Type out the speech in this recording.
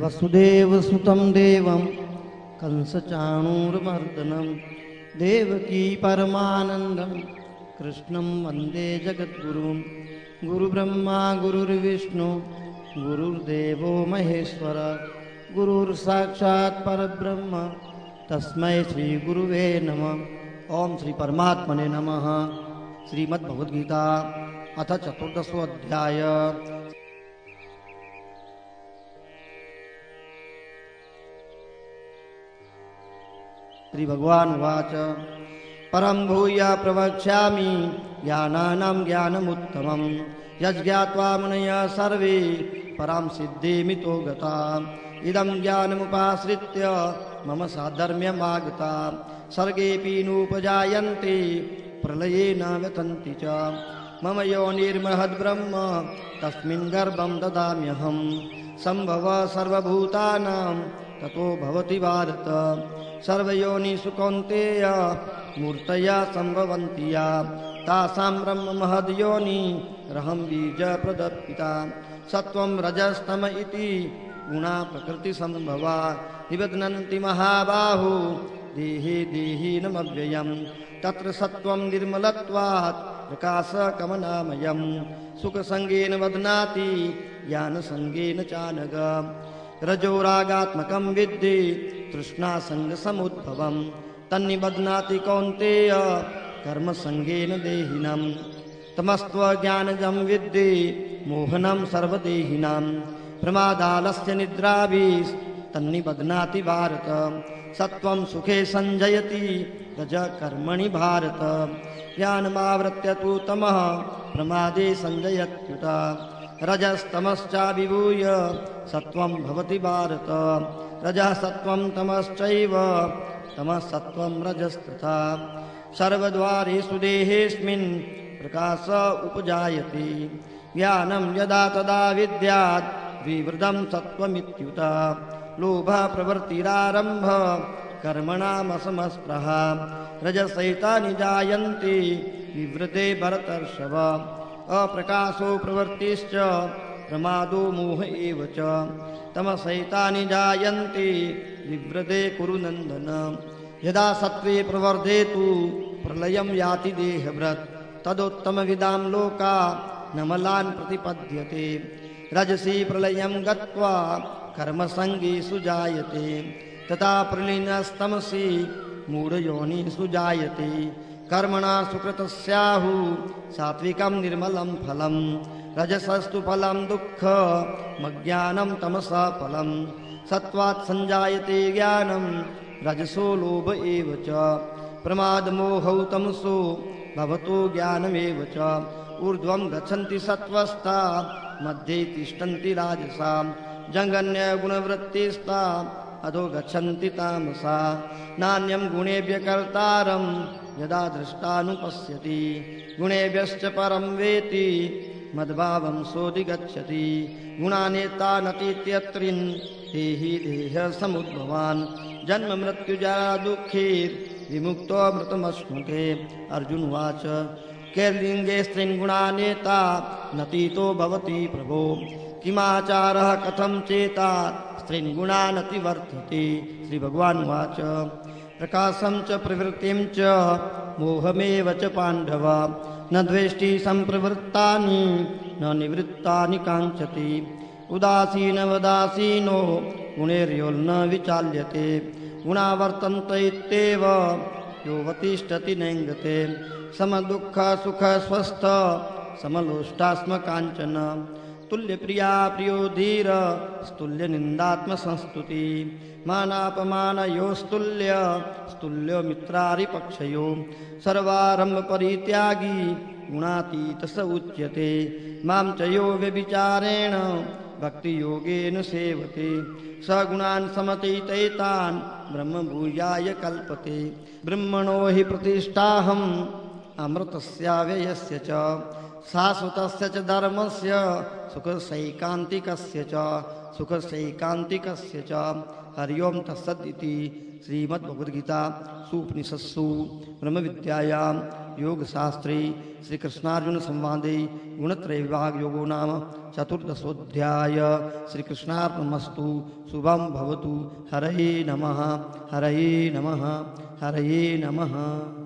वसुदेवसुतं देवं कंसचाणूरमर्दनं देवकी परमानन्दं कृष्णं वन्दे जगद्गुरुं। गुरुब्रह्मा गुरुर्विष्णु गुरुर्देवो महेश्वर गुरुर्साक्षात् परब्रह्म तस्मै श्री गुरुवे नमः। ओम श्री परमात्मने नमः। श्रीमद्भगवद्गीता अथ चतुर्दशो अध्याय। श्री भगवान उवाच परं भूय प्रवक्ष्यामि ज्ञानानां ज्ञानमुत्तमं यज्ञात्वा मुनयः सर्वे परां सिद्धिमितो गता। इदं ज्ञानमुपाश्रित्य मम साधर्म्यमागता सर्गेऽपि नोपजायन्ते प्रलये न व्यथन्ति च। मम योनिर्महद्ब्रह्म तस्मिन् गर्भं ददाम्यहं सम्भव सर्वभूतानां ततो भवति भारत। सर्वयोनिषु कौन्तेय मूर्तया सम्भवन्ति या तासां ब्रह्म महद्योनि रहं बीजप्रदपिता। सत्वं रजस्तम इति गुणा प्रकृतिसम्भवा निबध्नन्ति महाबाहो देहे देहिनमव्ययम्। तत्र सत्वं निर्मलत्वात् प्रकाशकमनामयम् सुखसंगेन बध्नाति ज्ञानसंगेन चानघ। रजोरागात्मकं विद्धि तृष्णासंगसमुद्भवम् तन्निबध्नाति कौन्तेय कर्मसंगेन देहिनम्। तमस्त्वज्ञानजं विद्धि मोहनं सर्वदेहिनां प्रमादालस्य निद्राभिस्तन्निबध्नाति भारत। सत्वं सुखे संजयति रजः कर्मणि भारत। ज्ञानमावृत्य तु तमः प्रमादे संजयत्युत। रजस्तमश्चाभिभूय सत्वं भवति भारत। रजः सत्वं तमश्चैव तमः सत्वं रजस्तथा। सर्वद्वारेषु देहेऽस्मिन् प्रकाश उपजायते ज्ञानं यदा तदा विद्यात् विवृद्धं सत्वमित्युत। लोभः प्रवृत्तिरारम्भ कर्मणामसमस्पृहा रजसैतानि जायन्ते विवृते भरतर्षभ। अप्रकाशो प्रवृत्तिश्च प्रमादो मोह एव च तमसैतानि जायन्ते विवृते कुरु नन्दन। यदा सत्त्वे प्रवर्धेतु प्रलयं याति देहभृत् तदोत्तमविदां लोका नमलान् प्रतिपद्यते। रजसि प्रलयं गत्वा कर्मसंगेषु जायते तथा प्रलीनस्तमसि मूढयोनिषु जायते। कर्मणा सुकृतस्याहु सात्विकं निर्मलं फलं रजसस्तु फलं दुःखमज्ञानं तमसः फलं। सत्त्वात् संजायते ज्ञानं रजसो लोभ एव च प्रमादमोहौ तमसो भवतो ज्ञानमेव च। ऊर्ध्वं गच्छन्ति सत्त्वस्ता मध्ये तिष्ठन्ति राजसां जघन्यगुणवृत्तिस्ता अधो गच्छन्ति तामसा। नान्यं गुणेभ्यः कर्तारं यदा दृष्टानुपश्यति गुणेभ्यश्च परं वेति मद्भावं सोऽधिगच्छति। गुणानेतानतीत्यत्रिन् देहि देहसमुद्भवान् जन्म मृत्युजरा दुःखैर्विमुक्तो मृतमश्नुते। अर्जुन उवाच कैर्लिङ्गे स्त्रीन् गुणानेता नतीतो भवति प्रभो किमाचारः कथं चेता स्त्रीन् गुणानतिवर्तते। श्री भगवान उवाच प्रकाशं च प्रवृत्तिं च मोहमेव च पाण्डव न द्वेष्टि सम्प्रवृत्तानि न निवृत्तानि काङ्क्षति। उदासीनवदासीनो गुणैर्योन्न विचाल्यते गुणा वर्तन्त इत्येव योऽवतिष्ठति नेङ्गते। समदुःखसुखस्वस्थ समलोष्टास्म काञ्चन तुल्यप्रिया प्रियो धीर स्तुल्यनिन्दात्मसंस्तुति। मानापमानयोस्तुल्य स्तुल्यो मित्रारिपक्षयो सर्वारम्भ परित्यागी गुणातीत स उच्यते। मां च यो व्यभिचारेण भक्तियोगेन सेवते स गुणान् समतीतैतान् ब्रह्मभूयाय कल्पते। ब्रह्मणो हि प्रतिष्ठाहम् अमृतस्याव्ययस्य च शाश्वतस्य च धर्मस्य सुखसैकान्तिकस्य च सुखसैकान्तिकस्य च। हरि ओं तत्सदिति श्रीमद्भगवद्गीता सूपनिषत्सु ब्रह्मविद्यायां योगशास्त्रे श्रीकृष्णार्जुनसंवादे गुणत्रयविभागयोगो नाम चतुर्दशोऽध्याय। श्रीकृष्णार्पणमस्तु। शुभं भवतु। हरये नमः। हरये नमः। हरये नमः।